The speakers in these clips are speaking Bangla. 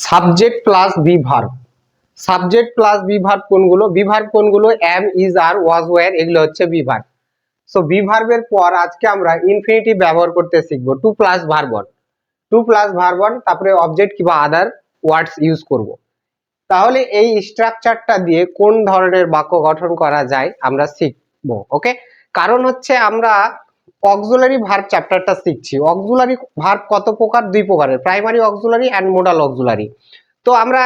Subject plus be verb. Subject plus be verb কোনগুলো? বি ভার্ব কোনগুলো? Am, is, are, was, were, এগুলো হচ্ছে বি ভার্ব। সো বি ভার্বের পর আজকে আমরা ইনফিনিটিভ ব্যবহার করতে শিখবো। To plus verb one, to plus verb one, তারপরে অবজেক্ট কিংবা আদার ওয়ার্ডস ইউজ করব। তাহলে এই স্ট্রাকচারটা দিয়ে কোন ধরনের বাক্য গঠন করা যায় আমরা শিখবো। ওকে, কারণ হচ্ছে আমরা অক্সিলারি ভার্ব চ্যাপ্টারটা শিখছি। অক্সিলারি ভার্ব কত প্রকার? দুই প্রকারের, primary auxiliary and modal auxiliary. তো আমরা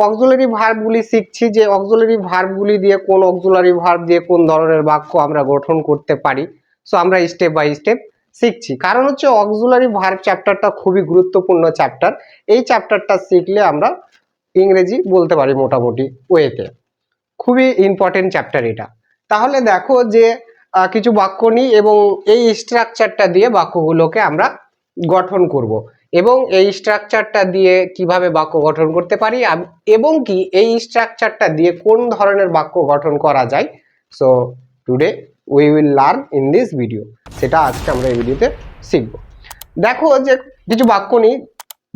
অক্সিলারি ভার্বগুলি শিখছি যে অক্সিলারি ভার্বগুলি দিয়ে কোন অক্সিলারি ভার্ব দিয়ে কোন ধরনের বাক্য আমরা গঠন করতে পারি। সো আমরা স্টেপ বাই স্টেপ শিখছি, কারণ হচ্ছে অক্সিলারি ভার্ব চ্যাপ্টারটা খুবই গুরুত্বপূর্ণ চ্যাপ্টার। এই চ্যাপ্টারটা শিখলে আমরা ইংরেজি বলতে পারি মোটামুটি ওয়েতে। খুবই ইম্পর্টেন্ট চ্যাপ্টার এটা। তাহলে দেখো যে কিছু বাক্য নিই এবং এই স্ট্রাকচারটা দিয়ে বাক্যগুলোকে আমরা গঠন করব, এবং এই স্ট্রাকচারটা দিয়ে কিভাবে বাক্য গঠন করতে পারি এবং কি এই স্ট্রাকচারটা দিয়ে কোন ধরনের বাক্য গঠন করা যায়। So today we will learn in this video, সেটা আজকে আমরা এই ভিডিওতে শিখব। দেখো যে কিছু বাক্য নিই,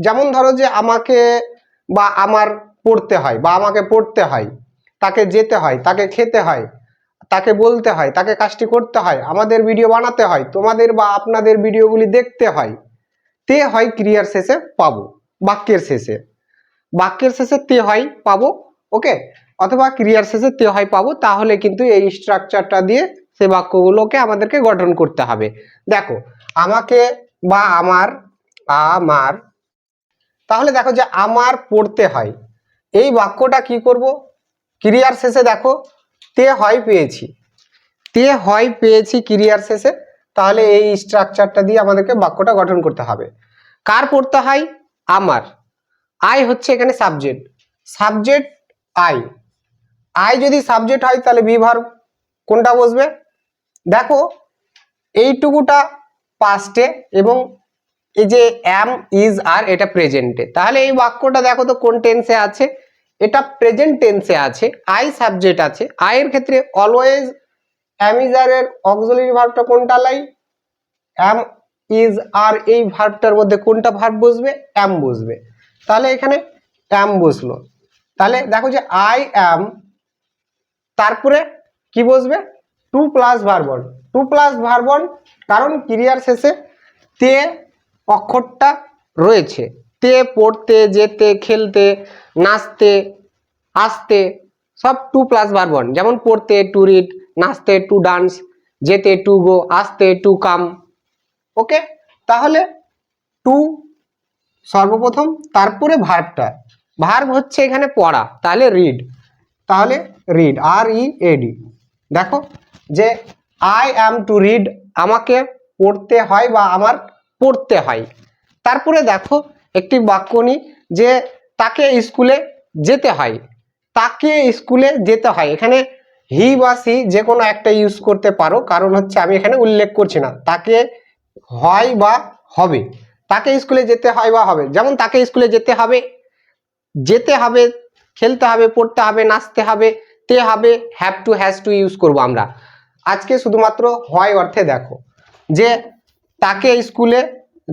যেমন ধরো যে আমাকে বা আমার পড়তে হয় বা আমাকে পড়তে হয়, তাকে যেতে হয়, তাকে খেতে হয়, তাকে বলতে হয়, তাকে কাজটি করতে হয়, আমাদের ভিডিও বানাতে হয়, তোমাদের বা আপনাদের ভিডিওগুলি দেখতে হয়। তে হয় ক্রিয়ার শেষে পাবো, বাক্যের শেষে, বাক্যের শেষে তে হয় পাবো। ওকে, অথবা ক্রিয়ার শেষে তে হয় পাবো। তাহলে কিন্তু এই স্ট্রাকচারটা দিয়ে সেই বাক্যগুলোকে আমাদেরকে গঠন করতে হবে। দেখো আমাকে বা আমার, আমার, তাহলে দেখো যে আমার পড়তে হয়, এই বাক্যটা কি করব? ক্রিয়ার শেষে দেখো তে হয় পেয়েছি, তে হয় পেয়েছি ক্রিয়ার শেষে। তাহলে এই স্ট্রাকচারটা দিয়ে আমাদেরকে বাক্যটা গঠন করতে হবে। কার পড়তে হয়? আমার। আই হচ্ছে এখানে সাবজেক্ট, সাবজেক্ট আই। আই যদি সাবজেক্ট হয় তাহলে বি ভার্ব কোনটা বসবে? দেখো এইটুকুটা পাস্টে এবং এই যে এম, ইজ, আর, এটা প্রেজেন্টে। তাহলে এই বাক্যটা দেখো তো কোন টেন্সে আছে? এটা প্রেজেন্ট টেন্সে আছে। আই সাবজেক্ট আছে। আই এর ক্ষেত্রে অলওয়েজ এম, ইজ, আর এর অক্সিলারি ভার্বটা কোনটা লাই? এম, ইজ, আর, এই ভার্বটার মধ্যে কোনটা ভার্ব বসবে? এম বসবে। তাহলে এখানে এম বসলো। তাহলে দেখো যে আই এম, তারপরে কি বসবে? To plus verb one, to plus verb one, কারণ ক্রিয়ার শেষে তে অক্ষরটা রয়েছে। তে পড়তে, যেতে, খেলতে, নাচতে, আসতে, সব টু প্লাস ভার্ব ওয়ান। যেমন পড়তে টু রিড, নাচতে টু ডান্স, যেতে টু গো, আসতে টু কাম। ওকে, তাহলে টু সর্বপ্রথম, তারপরে ভার্বটা, ভার্ব হচ্ছে এখানে পড়া, তাহলে রিড, তাহলে read, R E A D. দেখো যে আই অ্যাম টু রিড, আমাকে পড়তে হয় বা আমার পড়তে হয়। তারপরে দেখো একটি বাক্য নিই যে তাকে স্কুলে যেতে হয়, তাকে স্কুলে যেতে হয়। এখানে হি বা সি যে কোনো একটা ইউজ করতে পারো, কারণ হচ্ছে আমি এখানে উল্লেখ করছি না তাকে হয় বা হবে। তাকে স্কুলে যেতে হয় বা হবে, যেমন তাকে স্কুলে যেতে হবে, যেতে হবে, খেলতে হবে, পড়তে হবে, নাচতে হবে, তে হবে, have to, has to use করব আমরা আজকে শুধুমাত্র হয় অর্থে। দেখো যে তাকে স্কুলে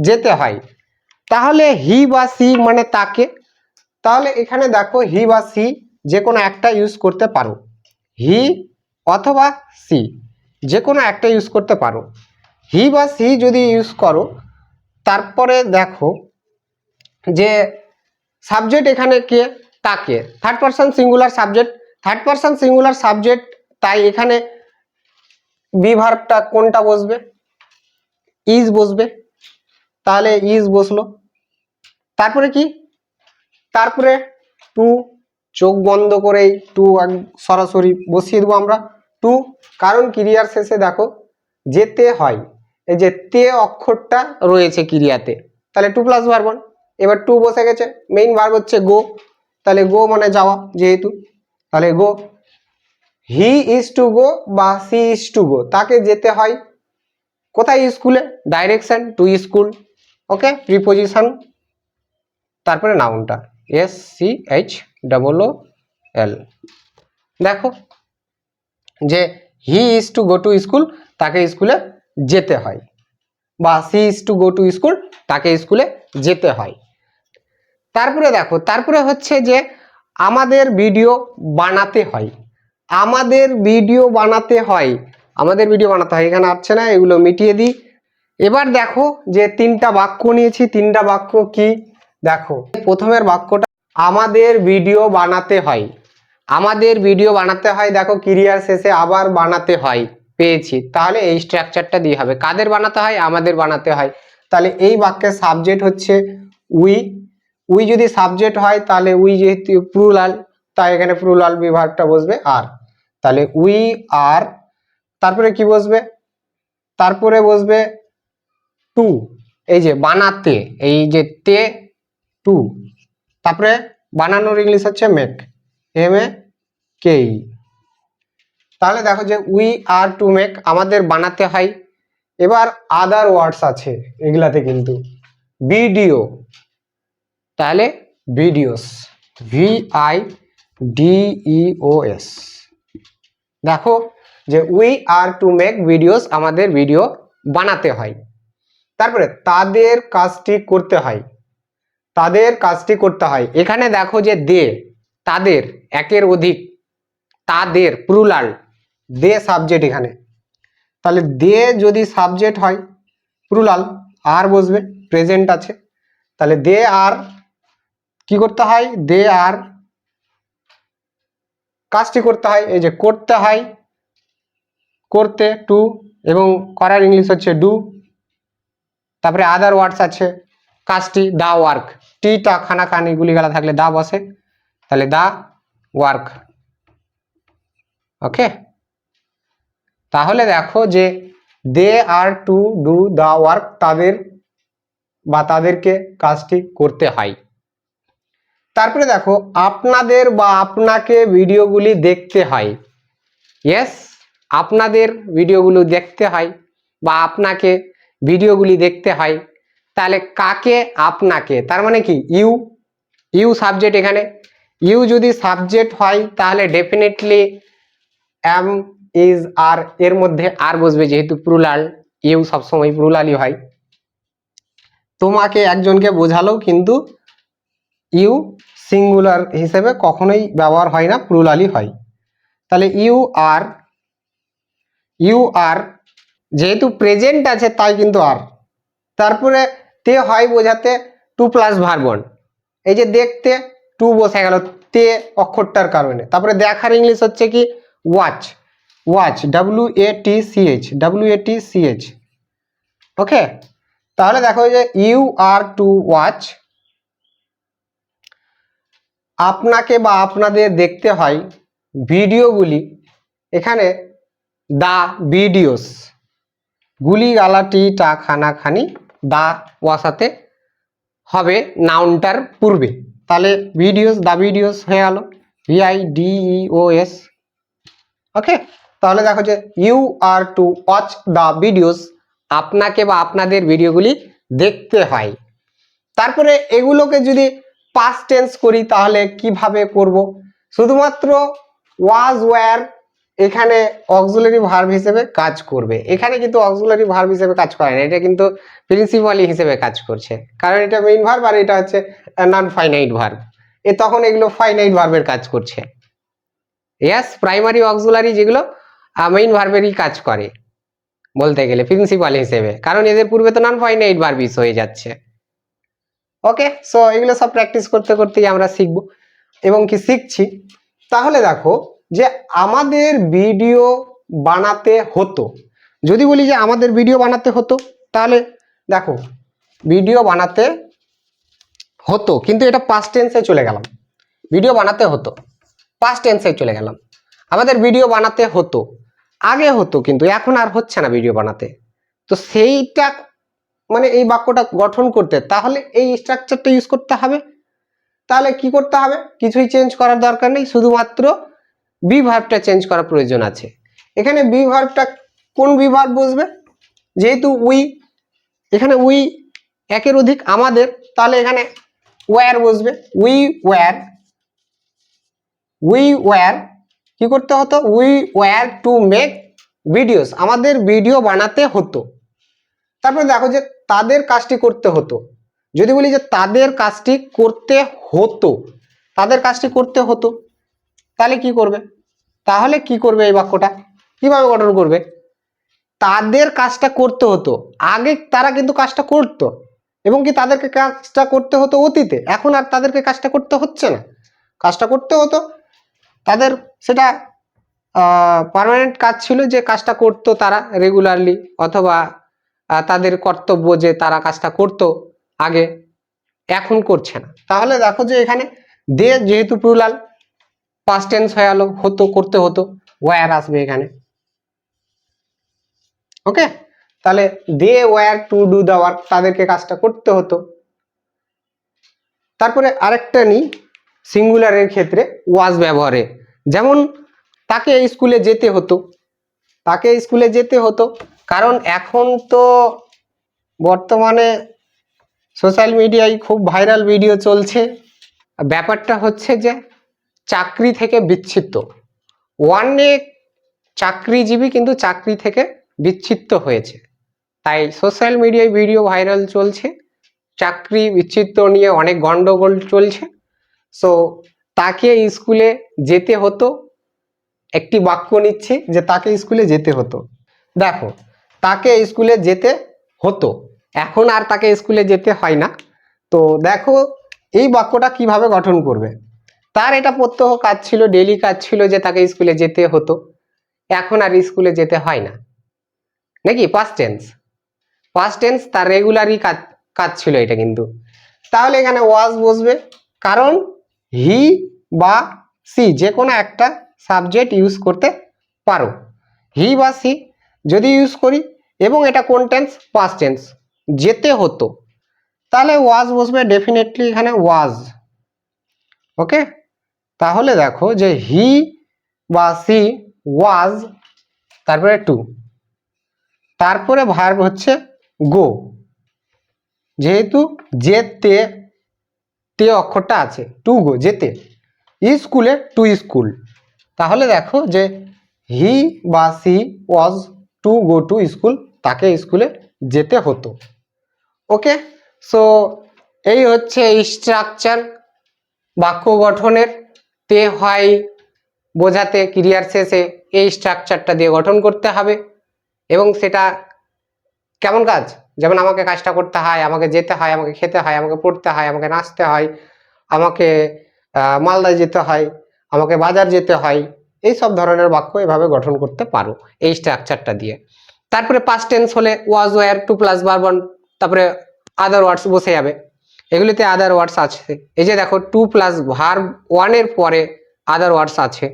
যেতে হয়, তাহলে হি বা সি মানে তাকে। তাহলে এখানে দেখো হি বা সি যে কোনো একটা ইউজ করতে পারো, হি অথবা সি যে কোনো একটা ইউজ করতে পারো। হি বা সি যদি ইউজ করো, তারপরে দেখো যে সাবজেক্ট এখানে কে? তাকে, third person singular subject, third person singular subject, তাই এখানে বি ভার্বটা কোনটা বসবে? ইজ বসবে। তাহলে ইজ বসলো। তারপরে কি? তারপরে টু, চোখ বন্ধ করেই টু সরাসরি বসিয়ে দেবো আমরা টু, কারণ ক্রিয়ার শেষে দেখো যেতে হয়, এই যে তে অক্ষরটা রয়েছে ক্রিয়াতে, তাহলে টু প্লাস ভার্ব ওয়ান। এবার টু বসে গেছে, মেইন ভার্ব হচ্ছে গো, তাহলে গো মানে যাওয়া যেহেতু, তাহলে গো। হি ইজ টু গো বা সি ইজ টু গো, তাকে যেতে হয় কোথায়? স্কুলে, direction to school. Okay, preposition, তারপরে নাউনটা S C H double O L. দেখো যে he is to go to school, তাকে স্কুলে যেতে হয়, বা she is to go to school, তাকে স্কুলে যেতে হয়। তারপরে দেখো, তারপরে হচ্ছে যে আমাদের ভিডিও বানাতে হয়, আমাদের ভিডিও বানাতে হয়, আমাদের ভিডিও বানাতে হয়, এখানে আসছে না, এগুলো মিটিয়ে দিই। এবার দেখো যে তিনটা বাক্য নিয়েছি, তিনটা বাক্য কি দেখো, প্রথমের বাক্যটা আমাদের ভিডিও বানাতে হয়, আমাদের ভিডিও বানাতে হয়, দেখো ক্রিয়ার শেষে আবার বানাতে হয় পেয়েছি, তাহলে এই স্ট্রাকচারটা দিয়ে হবে। কাদের বানাতে হয়? আমাদের বানাতে হয়। তাহলে এই বাক্যের সাবজেক্ট হচ্ছে উই, উই যদি সাবজেক্ট হয় তাহলে উই যেহেতু প্লুরাল, তাই এখানে প্লুরাল বিভাগটা বসবে আর, তাহলে উই আর, তারপরে কি বসবে? তারপরে বসবে টু, এই যে বানাতে, এই যে তে টু, তারপরে বানানোর ইংলিশ হচ্ছে মেক, এম এ কে ই। তাহলে দেখো যে উই আর টু মেক, আমাদের বানাতে হয়। এবার আদার ওয়ার্ডস আছে এগুলাতে কিন্তু, ভিডিও, তাহলে videos, V I D E O S. দেখো যে we are to make videos, আমাদের ভিডিও বানাতে হয়। তারপরে তাদের কাজটি করতে হয়, তাদের কাজটি করতে হয়, এখানে দেখো যে দে, তাদের, একের অধিক, তাদের প্লুরাল, দে সাবজেক্ট এখানে, তাহলে দে যদি সাবজেক্ট হয় প্লুরাল, আর বসবে, প্রেজেন্ট আছে, তাহলে দে আর কি করতে হয়? দে আর কাজটি করতে হয়, এই যে করতে হয়, করতে টু, এবং করার ইংলিশ হচ্ছে ডু। তারপরে আদার ওয়ার্ডস আছে, কাজটি দা ওয়ার্ক, টিটা খানা খানি গুলিগালা থাকলে দা বসে, তাহলে দা ওয়ার্ক। ওকে, তাহলে দেখো যে দে আর টু ডু দা ওয়ার্ক, তাদের বা তাদেরকে কাজটি করতে হয়। তারপরে দেখো আপনাদের বা আপনাকে ভিডিওগুলি দেখতে হয়, ইয়েস, আপনাদের ভিডিওগুলো দেখতে হয় বা আপনাকে ভিডিওগুলি দেখতে হয়। তাহলে কাকে? আপনাকে, তার মানে কি ইউ, ইউ সাবজেক্ট, এখানে ইউ যদি সাবজেক্ট হয় তাহলে ডেফিনেটলি এম ইজ আর, এর মধ্যে আর বসবে, যেহেতু প্লুরাল, ইউ সবসময় প্লুরালই হয়। তোমাকে একজনকে বোঝালেও কিন্তু ইউ সিঙ্গুলার হিসেবে কখনোই ব্যবহার হয় না, প্লুরালই হয়। তাহলে ইউ আর, ইউ আর যেহেতু প্রেজেন্ট আছে তাই কিন্তু আর, তারপরে তে হয় বোঝাতে টু প্লাস ভার্ব ওয়ান, এই যে দেখতে টু বসে গেল তে অক্ষরটার কারণে। তারপরে দেখার ইংলিশ হচ্ছে কি watch, watch, W A T C H, W A T C H. Okay, তাহলে দেখো যে ইউ আর টু ওয়াচ, আপনাকে বা আপনাদের দেখতে হয় ভিডিওগুলি, এখানে দা ভিডিওস, গুলি গালাটি টা খানা খানি, দা ওয়াসাতে হবে নাউনটার পূর্বে, তাহলে ভিডিওস, দা ভিডিওস হয়ে গেল, V I D E O S. Okay, তাহলে দেখো যে you are to watch the videos, আপনাকে বা আপনাদের ভিডিওগুলি দেখতে হয়। তারপরে এগুলোকে যদি পাস্ট টেন্স করি তাহলে কিভাবে করব? শুধুমাত্র ওয়াজ ওয়্যার এখানে অক্সিলারি ভার্ব হিসেবে কাজ করবে, এখানে কিন্তু অক্সিলারি ভার্ব হিসেবে কাজ করে না, এটা কিন্তু প্রিন্সিপালি হিসেবে কাজ করছে, কারণ এটা মেইন ভার্ব আর এটা হচ্ছে নন ফাইনাইট ভার্ব, তখন এগুলো ফাইনাইট ভার্বের কাজ করছে। ইয়াস, প্রাইমারি অক্সিলারি যেগুলো মেইন ভার্বেরই কাজ করে বলতে গেলে প্রিন্সিপাল হিসেবে, কারণ এদের পূর্বে তো নন ফাইনাইট ভার্ব ইউজ হয়ে যাচ্ছে। ওকে, সো এগুলো সব প্র্যাকটিস করতে করতেই আমরা শিখবো এবং কি শিখছি। তাহলে দেখো যে আমাদের ভিডিও বানাতে হতো, যদি বলি যে আমাদের ভিডিও বানাতে হতো, তাহলে দেখো ভিডিও বানাতে হতো, কিন্তু এটা পাস্ট টেন্সে চলে গেলাম, ভিডিও বানাতে হতো পাস্ট টেন্সে চলে গেলাম, আমাদের ভিডিও বানাতে হতো, আগে হতো কিন্তু এখন আর হচ্ছে না ভিডিও বানাতে। তো সেইটা মানে এই বাক্যটা গঠন করতে তাহলে এই স্ট্রাকচারটা ইউজ করতে হবে। তাহলে কি করতে হবে? কিছুই চেঞ্জ করার দরকার নেই, শুধুমাত্র বি ভার্বটা চেঞ্জ করার প্রয়োজন আছে। এখানে বি ভার্বটা কোন বি ভার্ব বসবে? যেহেতু উই, এখানে উই একের অধিক আমাদের, তাহলে এখানে ওয়্যার বসবে, উই ওয়্যার, উই ওয়্যার কি করতে হতো? We were two make videos, আমাদের ভিডিও বানাতে হতো। তারপরে দেখো যে তাদের কাজটি করতে হতো, যদি বলি যে তাদের কাজটি করতে হতো, তাদের কাজটি করতে হতো, তাহলে কি করবে? তাহলে কি করবে এই বাক্যটা কিভাবে গঠন করবে? তাদের কাজটা করতে হতো, আগে তারা কিন্তু কাজটা করতো এবং কি তাদেরকে কাজটা করতে হতো অতীতে, এখন আর তাদেরকে কাজটা করতে হচ্ছে না। কাজটা করতে হতো তাদের, সেটা পার্মানেন্ট কাজ ছিল যে কাজটা করতো তারা রেগুলারলি, অথবা তাদের কর্তব্য যে তারা কাজটা করতো আগে, এখন করছে না। তাহলে দেখো যে এখানে দে যেহেতু প্লুরাল, পাস্ট টেন্স হয়ে গেল, হতো করতে হতো, ওয়্যার আসবে এখানে। ওকে, তাহলে they were to do the work, তাদেরকে কাজটা করতে হতো। তারপরে আরেকটা নি সিঙ্গুলারের ক্ষেত্রে ওয়াজ ব্যবহারে, যেমন তাকে স্কুলে যেতে হতো, তাকে স্কুলে যেতে হতো, কারণ এখন তো বর্তমানে সোশ্যাল মিডিয়ায় খুব ভাইরাল ভিডিও চলছে। ব্যাপারটা হচ্ছে যে চাকরি থেকে বিচ্ছিন্ন, অনেক চাকরিজীবী কিন্তু চাকরি থেকে বিচ্ছিন্ন হয়েছে, তাই সোশ্যাল মিডিয়ায় ভিডিও ভাইরাল চলছে, চাকরি বিচ্ছিন্ন নিয়ে অনেক গন্ডগোল চলছে। সো তাকে স্কুলে যেতে হতো, একটি বাক্য নিচ্ছি যে তাকে স্কুলে যেতে হতো। দেখো, তাকে স্কুলে যেতে হতো, এখন আর তাকে স্কুলে যেতে হয় না। তো দেখো এই বাক্যটা কিভাবে গঠন করবে। তার এটা প্রত্যহ কাজ ছিল, ডেইলি কাজ ছিল যে তাকে স্কুলে যেতে হতো, এখন আর স্কুলে যেতে হয় না, নাকি? পাস্ট টেন্স, পাস্ট টেন্স, তার রেগুলারই কাজ কাজ ছিল এটা কিন্তু। তাহলে এখানে ওয়াজ বসবে, কারণ হি বা সি যে কোনো একটা সাবজেক্ট ইউজ করতে পারো, হি বা সি যদি ইউজ করি, এবং এটা কোন টেন্স? পাস্ট টেন্স, যেতে হতো, তাহলে ওয়াজ বসবে ডেফিনেটলি এখানে ওয়াজ। ওকে, তাহলে দেখো যে হি বা সি ওয়াজ, তারপরে টু, তারপরে ভার্ব হচ্ছে গো, যেহেতু যেতে তে অক্ষরটা আছে, টু গো যেতে, স্কুলে টু স্কুল, তাহলে দেখো যে হি বা C was two go to school, তাকে স্কুলে যেতে হতো। ওকে, সো এই হচ্ছে স্ট্রাকচার বাক্য গঠনের। তে হয় বোঝাতে ক্রিয়ার শেষে এই স্ট্রাকচারটা দিয়ে গঠন করতে হবে, এবং সেটা কেমন কাজ? যেমন আমাকে কাজটা করতে হয়, আমাকে যেতে হয়, আমাকে খেতে হয়, আমাকে পড়তে হয়, আমাকে নাচতে হয়, আমাকে মালদায় যেতে হয়, আমাকে বাজার যেতে হয়, এই সব ধরনের বাক্য এভাবে গঠন করতে পারো এই স্ট্রাকচারটা দিয়ে। তারপরে পাস্ট টেন্স হলে ওয়াজ wire two plus verb one, তারপরে আদার ওয়ার্ডস বসে যাবে, এগুলিতে আদার ওয়ার্ডস আছে, এই যে দেখো টু প্লাস ভার্ব ওয়ানের পরে আদার ওয়ার্ডস আছে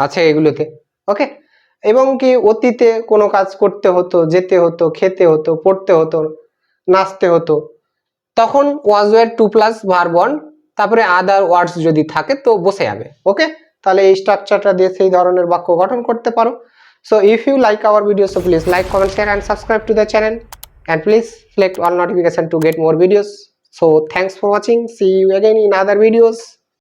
আছে এগুলোতে। ওকে, এবং কি অতীতে কোনো কাজ করতে হতো, যেতে হতো, খেতে হতো, পড়তে হতো, নাচতে হতো, তখন ওয়াজ wire two plus verb one, তারপরে আদার ওয়ার্ডস যদি থাকে তো বসে যাবে। ওকে, তাহলে এই স্ট্রাকচারটা দিয়ে সেই ধরনের বাক্য গঠন করতে পারো। So if you like our video, so please like, comment, share and subscribe to the channel, and please select all notification to get more videos. So thanks for watching, see you again in other videos.